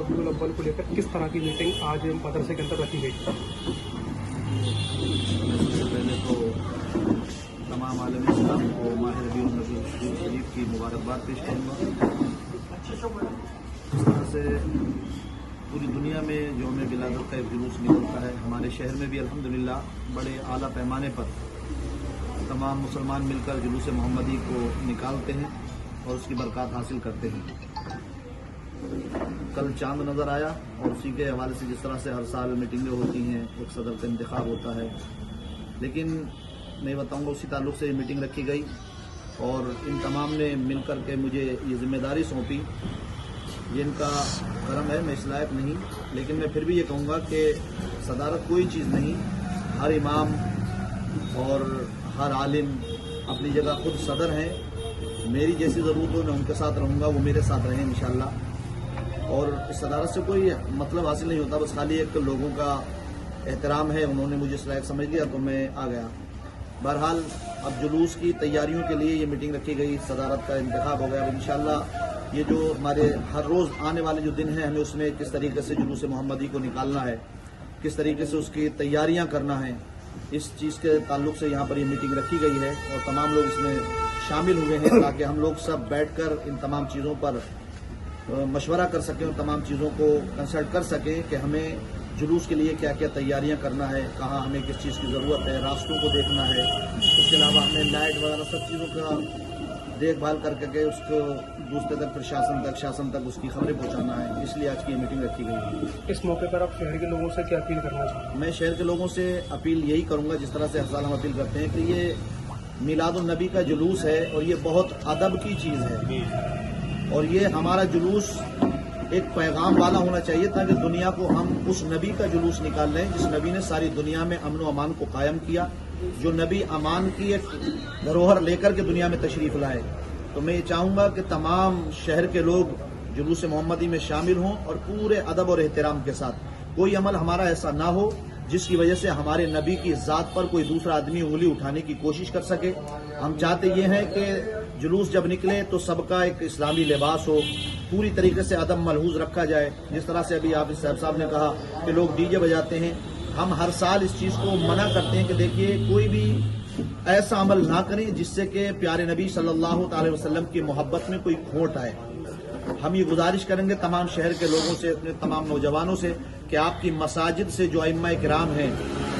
रबीउल अव्वल को लेकर किस तरह की मीटिंग आज मदरसे के अंदर रखी गई? सबसे पहले तो तमाम आलम इस्लाम को माह रबीउल अव्वल शरीफ की मुबारकबाद पेश करूँगा। इस तरह से पूरी दुनिया में यौम विलादत का एक जुलूस निकलता है। हमारे शहर में भी अल्हम्दुलिल्लाह बड़े आला पैमाने पर तमाम मुसलमान मिलकर जुलूस मोहम्मदी को निकालते हैं और उसकी बरकत हासिल करते हैं। कल चांद नज़र आया और उसी के हवाले से जिस तरह से हर साल मीटिंगें होती हैं, एक सदर का इंतखाब होता है, लेकिन मैं बताऊंगा उसी ताल्लुक से मीटिंग रखी गई और इन तमाम ने मिल कर के मुझे ये जिम्मेदारी सौंपी। ये इनका करम है, मैं इस लायक नहीं, लेकिन मैं फिर भी ये कहूँगा कि सदारत कोई चीज़ नहीं। हर इमाम और हर आलिम अपनी जगह खुद सदर हैं। मेरी जैसी ज़रूरत हो मैं उनके साथ रहूँगा, वो मेरे साथ रहें इंशाअल्लाह। और इस सदारत से कोई मतलब हासिल नहीं होता, बस खाली एक लोगों का एहतराम है, उन्होंने मुझे इस लायक समझ लिया तो मैं आ गया। बहरहाल अब जुलूस की तैयारियों के लिए ये मीटिंग रखी गई, सदारत का इंतखाब हो गया। अब इंशाअल्लाह ये जो हमारे हर रोज़ आने वाले जो दिन हैं, हमें उसमें किस तरीके से जुलूस मोहम्मदी को निकालना है, किस तरीके से उसकी तैयारियां करना है, इस चीज़ के ताल्लुक से यहाँ पर ये मीटिंग रखी गई है और तमाम लोग इसमें शामिल हुए हैं ताकि हम लोग सब बैठकर इन तमाम चीज़ों पर मशवरा कर सकें और तमाम चीज़ों को कंसल्ट कर सकें कि हमें जुलूस के लिए क्या क्या तैयारियां करना है, कहाँ हमें किस चीज़ की ज़रूरत है, रास्तों को देखना है, उसके अलावा हमें लाइट वगैरह सब चीज़ों का देखभाल करके उसको दूसरे तक फिर शासन तक उसकी खबरें पहुंचाना है। इसलिए आज की मीटिंग रखी गई है। इस मौके पर आप शहर के लोगों से क्या अपील करना चाहते मैं शहर के लोगों से अपील यही करूंगा जिस तरह से हर साल हम अपील करते हैं कि ये मिलादुन नबी का जुलूस है और ये बहुत अदब की चीज़ है और ये हमारा जुलूस एक पैगाम वाला होना चाहिए ताकि दुनिया को हम उस नबी का जुलूस निकाल लें जिस नबी ने सारी दुनिया में अमन व अमान को कायम किया, जो नबी अमान की एक धरोहर लेकर के दुनिया में तशरीफ लाए। तो मैं ये चाहूँगा कि तमाम शहर के लोग जुलूस मोहम्मदी में शामिल हों और पूरे अदब और एहतराम के साथ। कोई अमल हमारा ऐसा ना हो जिसकी वजह से हमारे नबी की ज़ात पर कोई दूसरा आदमी उंगली उठाने की कोशिश कर सके। हम चाहते ये हैं कि जुलूस जब निकले तो सबका एक इस्लामी लिबास हो, पूरी तरीके से अदब मलहूज रखा जाए। जिस तरह से अभी आप साहब ने कहा कि लोग डीजे बजाते हैं, हम हर साल इस चीज़ को मना करते हैं कि देखिए कोई भी ऐसा अमल ना करें जिससे कि प्यारे नबी सल्लल्लाहु अलैहि वसल्लम की मोहब्बत में कोई खोट आए। हम ये गुजारिश करेंगे तमाम शहर के लोगों से, अपने तमाम नौजवानों से कि आपकी मसाजिद से जो अइम्मा किराम हैं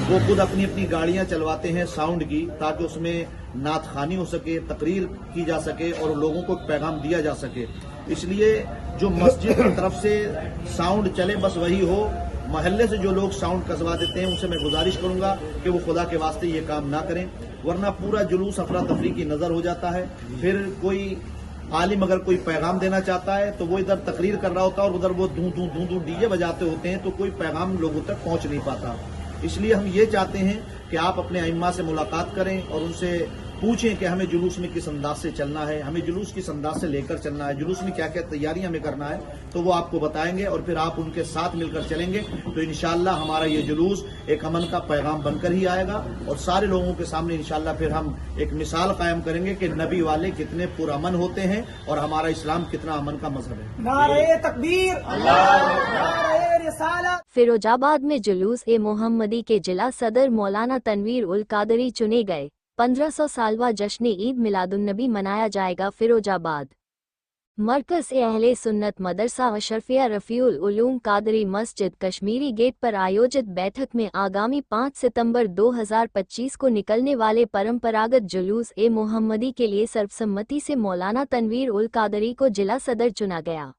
वो खुद अपनी अपनी गाड़ियां चलवाते हैं साउंड की, ताकि उसमें नात खानी हो सके, तकरीर की जा सके और लोगों को पैगाम दिया जा सके। इसलिए जो मस्जिद की तरफ से साउंड चले बस वही हो, महल्ले से जो लोग साउंड कसवा देते हैं उनसे मैं गुजारिश करूंगा कि वो खुदा के वास्ते ये काम ना करें, वरना पूरा जुलूस अफरा तफरी की नजर हो जाता है। फिर कोई आलिम अगर कोई पैगाम देना चाहता है तो वो इधर तकरीर कर रहा होता है और उधर वो धूं धूं धूं धूं डीजे बजाते होते हैं, तो कोई पैगाम लोगों तक पहुंच नहीं पाता। इसलिए हम ये चाहते हैं कि आप अपने अइम्मा से मुलाकात करें और उनसे पूछें कि हमें जुलूस में किस अंदाज से चलना है, हमें जुलूस किस अंदाज से लेकर चलना है, जुलूस में क्या क्या तैयारियां हमें करना है, तो वो आपको बताएंगे और फिर आप उनके साथ मिलकर चलेंगे तो इंशाअल्लाह हमारा ये जुलूस एक अमन का पैगाम बनकर ही आएगा और सारे लोगों के सामने इंशाअल्लाह फिर हम एक मिसाल कायम करेंगे कि नबी वाले कितने पुरअमन होते हैं और हमारा इस्लाम कितना अमन का मजहब है। नारे तकबीर, नारे रिसालत। फिरोजाबाद में जुलूस ए मोहम्मदी के जिला सदर मौलाना तनवीर उल कादरी चुने गए। 1500 सालवा जश्न ईद मिलादुन्नबी मनाया जाएगा फिरोजाबाद। मरकज़ ए अहले सुन्नत मदरसा अशरफिया रफ़ीउल उलूम कादरी मस्जिद कश्मीरी गेट पर आयोजित बैठक में आगामी 5 सितंबर 2025 को निकलने वाले परंपरागत जुलूस ए मोहम्मदी के लिए सर्वसम्मति से मौलाना तनवीर उल कादरी को जिला सदर चुना गया।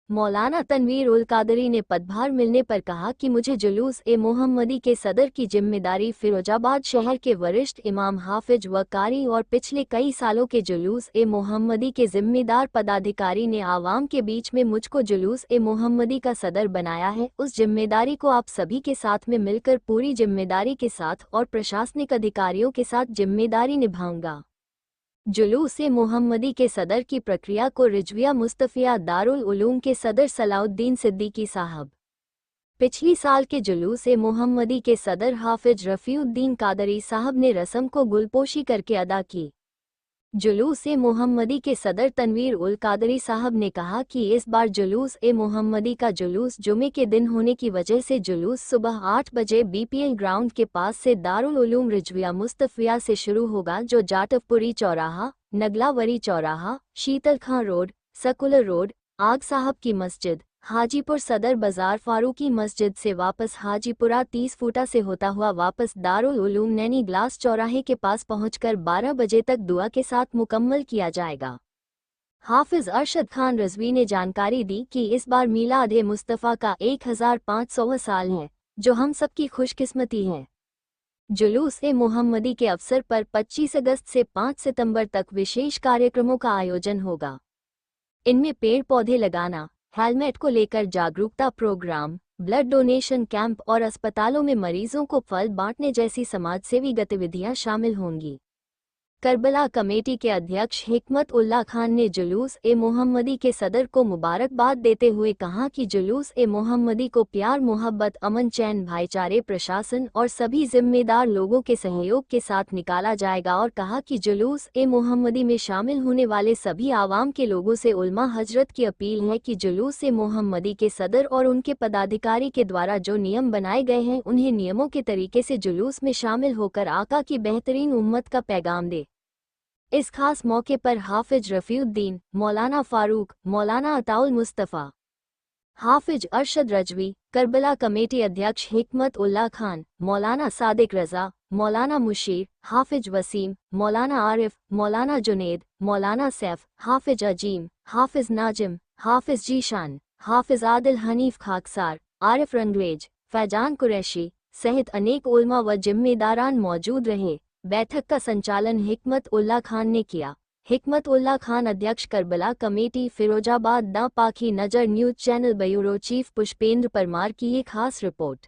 मौलाना तनवीर उल कादरी ने पदभार मिलने पर कहा कि मुझे जुलूस ए मोहम्मदी के सदर की जिम्मेदारी फिरोजाबाद शहर के वरिष्ठ इमाम हाफिज व कारी और पिछले कई सालों के जुलूस ए मोहम्मदी के जिम्मेदार पदाधिकारी ने आवाम के बीच में मुझको जुलूस ए मोहम्मदी का सदर बनाया है। उस जिम्मेदारी को आप सभी के साथ में मिलकर पूरी जिम्मेदारी के साथ और प्रशासनिक अधिकारियों के साथ जिम्मेदारी निभाऊंगा। जुलूस ए मोहम्मदी के सदर की प्रक्रिया को रिजविया मुस्तफिया दारुल उलूम के सदर सलाउद्दीन सिद्दीकी साहब, पिछली साल के जुलूस ए मोहम्मदी के सदर हाफिज रफ़ीउद्दीन कादरी साहब ने रस्म को गुलपोशी करके अदा की। जुलूस-ए-मोहम्मदी के सदर तनवीर उल कादरी साहब ने कहा कि इस बार जुलूस-ए-मोहम्मदी का जुलूस जुमे के दिन होने की वजह से जुलूस सुबह 8 बजे बीपीएल ग्राउंड के पास से दारुल उलूम रिजविया मुस्तफिया से शुरू होगा, जो जाटवपुरी चौराहा, नगलावरी चौराहा, शीतल खां रोड, सेकुलर रोड, आग साहब की मस्जिद, हाजीपुर सदर बाजार, फारूकी मस्जिद से वापस हाजीपुरा 30 फुटा से होता हुआ वापस दारुल उलूम नैनी ग्लास चौराहे के पास पहुंचकर 12 बजे तक दुआ के साथ मुकम्मल किया जाएगा। हाफिज अरशद खान रजवी ने जानकारी दी कि इस बार मीलाद मुस्तफ़ा का 1500वां साल है, जो हम सबकी खुशकिस्मती है। जुलूस-ए-मोहम्मदी के अवसर पर 25 अगस्त से 5 सितंबर तक विशेष कार्यक्रमों का आयोजन होगा। इनमें पेड़ पौधे लगाना, हेलमेट को लेकर जागरूकता प्रोग्राम, ब्लड डोनेशन कैंप और अस्पतालों में मरीजों को फल बांटने जैसी समाजसेवी गतिविधियां शामिल होंगी। करबला कमेटी के अध्यक्ष हिकमत उल्लाह खान ने जुलूस-ए-मोहम्मदी के सदर को मुबारकबाद देते हुए कहा कि जुलूस-ए-मोहम्मदी को प्यार, मोहब्बत, अमन, चैन, भाईचारे, प्रशासन और सभी जिम्मेदार लोगों के सहयोग के साथ निकाला जाएगा और कहा कि जुलूस-ए-मोहम्मदी में शामिल होने वाले सभी आवाम के लोगों से उलमा हजरत की अपील है कि जुलूस-ए-मोहम्मदी के सदर और उनके पदाधिकारी के द्वारा जो नियम बनाए गए हैं उन्हें नियमों के तरीके से जुलूस में शामिल होकर आका की बेहतरीन उम्मत का पैगाम दे। इस खास मौके पर हाफिज रफीउद्दीन, मौलाना फारूक, मौलाना अताउल मुस्तफ़ा, हाफिज अरशद रजवी, करबला कमेटी अध्यक्ष हिकमत उल्लाह खान, मौलाना सादिक रज़ा, मौलाना मुशीर, हाफिज वसीम, मौलाना आरिफ, मौलाना जुनेद, मौलाना सैफ, हाफिज अजीम, हाफिज नाजिम, हाफिज जीशान, हाफिज आदिल हनीफ खाकसार, आरिफ रंगरेज, फैजान कुरैशी सहित अनेक उलमा व जिम्मेदारान मौजूद रहे। बैठक का संचालन हिकमत उल्लाह खान ने किया। हिकमत उल्लाह खान अध्यक्ष, करबला कमेटी, फिरोजाबाद। द पाखी नजर news channel bureau chief Pushpendra Parmar की ये खास रिपोर्ट।